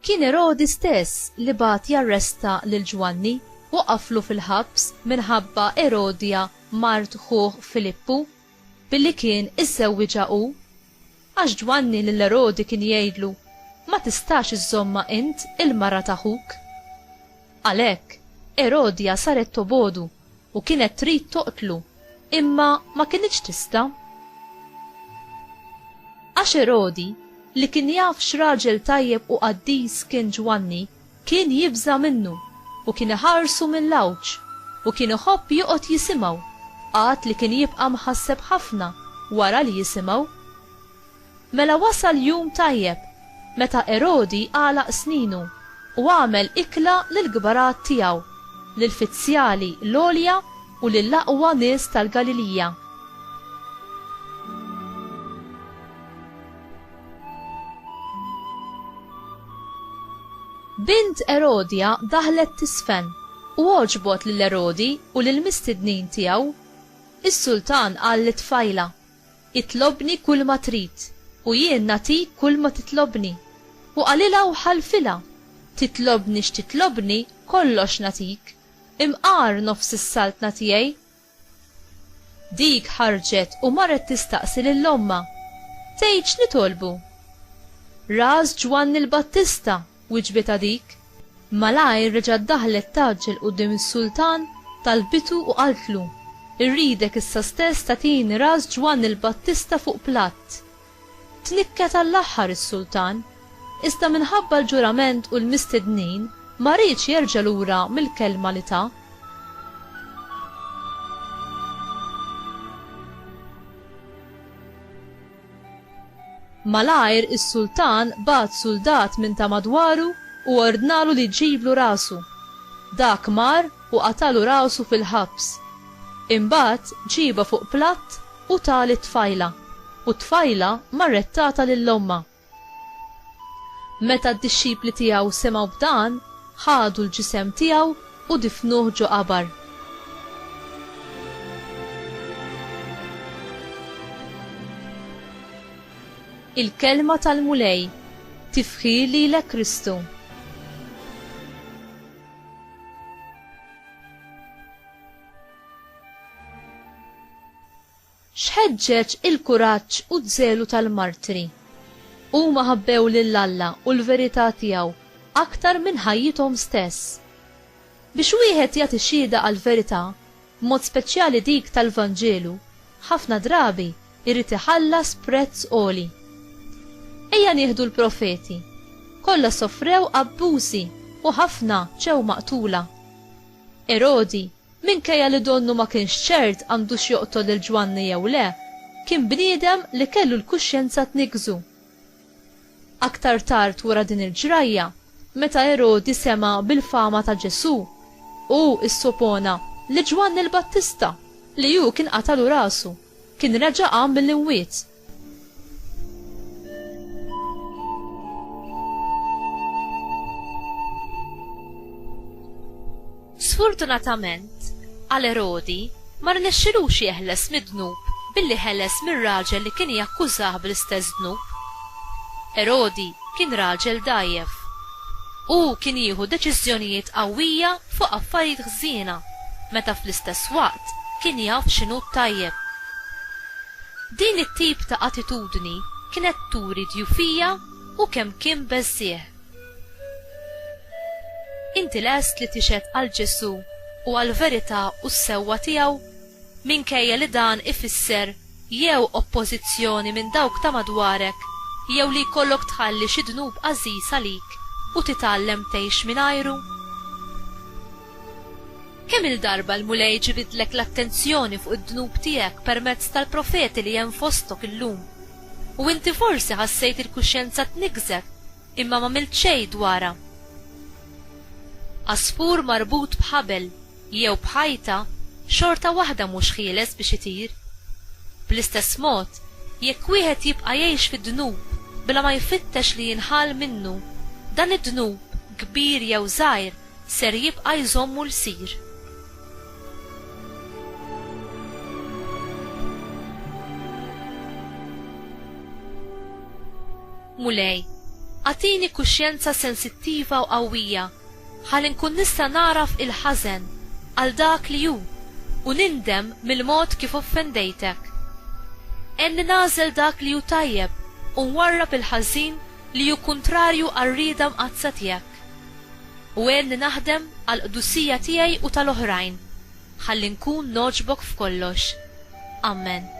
Kien Erodi stess li bat jarresta lil Ġwanni u qaflu fil-ħabs minħabba Erodja mart ħuh Filippu billi kien iżżewwiġa hu, għax Ġwanni lil Erodi kien jgħidlu ma tistax iżomma int il-mara ta' ħuk. Għalhekk Erodja saret tobodu u kienet trid toqtlu, imma ma kienx tista'. Għax Erodi li kien jaf x'raġel tajjeb u qaddis kien Ġwanni, kien jibża minnu u kien iħarsu mill-lawġ u kien iħobb joqgħod jisimgħu, għad li kien jibqa' mħasseb ħafna wara li jisimgħu. Mela wasal jum tajjeb meta Erodi għalaq sninu u għamel ikla lill-gbarat tiegħu, lill-fizzjali l-għolja u lill-aqwa nies tal-Galilija. Bint Erodja daħlet tisfen u għoġbot lil Erodi u lil mistednin tiegħu. Is-sultan qal lit-tfajla: itlobni kull ma trid u jien natik kull ma titlobni, u qalilha u ħalfilha: titlobni x'titlobni kollox natik, imqar nofs is-saltna tiegħi. Dik ħarġet u marret tistaqsi lill-omma: tgħid x'nitolbu? Ras Ġwanni l-Battista, wiġbita dik. Malajr reġgħet daħlet taġġel quddiem is-sultan talbitu u qaltlu: irridek issa stess tagħtini ras Ġwanni l-Battista fuq platt. Tnikket għall-aħħar is-sultan, iżda minħabba l-ġurament u l-mistednin ma rridx jerġa' lura mill-kelma li ta'. Malajr is-sultan bat soldat minn ta' madwaru u ordnalu li ġiblu rasu. Dak mar u qatalu rasu fil-ħabs. Imbagħad ġiba fuq platt u tali tfajla, u tfajla marret tagħta lill-omma. Meta d-dixxipli tiegħu semgħu b'dan, ħadu l-ġisem tiegħu u difnuh ġo qabar. Il-kelma tal-mulej, tifħir lilek Kristu. X'ħeġġeġ il-kuraġġ u d-żelu tal-martri. Huma ħabbew lill-Alla u l-verità tiegħu aktar minn ħajjithom stess. Biex wieħed jagħti xhieda għall-verità, mod speċjali dik tal-Vanġelu, ħafna drabi irid iħallas prezz għoli. Ejja nieħdu l-profeti. Kollha sofrew abbużi u ħafna ġew maqtula. Erodi, minkejja li donnu ma kienx ċert għandux joqtol il-Ġwanni jew le, kien bniedem li kellu l-kuxjenza tniġżu. Aktar tard wara din il-ġrajja, meta Erodi sema bil-fama ta' Ġesu, u issupona li Ġwanni l-Battista li hu kien qatalu rasu, kien reġa' qam mill-imwiet. Sfortunatament, għal Erodi ma rnexxilux jeħles mid-dnub billi ħeles mir-raġel li kien jakkużah bl-istess dnub. Erodi kien raġel dajjef u kien jieħu deċiżjonijiet qawwija fuq affarijiet ħżiena meta fl-istess waqt kien jaf x'inhu tajjeb. Din it-tip ta' attitudni kienet turi djufija u kemm kien beżżieħ. Inti lest li tixed għal Ġesu u għal verità u s-sewwa tiegħu minkejja li dan ifisser jew oppożizzjoni minn dawk ta' madwarek jew li jkollok tħalli xi dnub għażiż għalik u titgħallem tgħix mingħajru? Kemm il-darba l-mulej ġibidlek l-attenzjoni fuq id-dnub tiegħek permezz tal-profeti li hemm fostok illum u inti forsi ħassejt il-kuxjenza tniġżek imma m'għamilt xejn dwarha. Għasfur marbut bħabel jew bħajta xorta waħda mhux ħieles biex itir. Bl-istess mod, jekk wieħed jibqa' jgħix fid-dnub bla ma jfittex li jinħal minnu, dan id-dnub kbir jew żgħir ser jibqa' jżommu l-sir. Mulej, Għatini kuxjenza sensittiva u qawwija ħalli nkun nista' naraf il-ħażen għal dak li hu u nindem mill-mod kif offendejtek. Enni nażel dak li hu tajjeb u nwarrab il-ħażin li hu kontrarju għar-rieda mqazza tiegħek. U enni naħdem għal qdusija tiegħi u tal-oħrajn ħalli nkun noġbok f'kollox. Amen.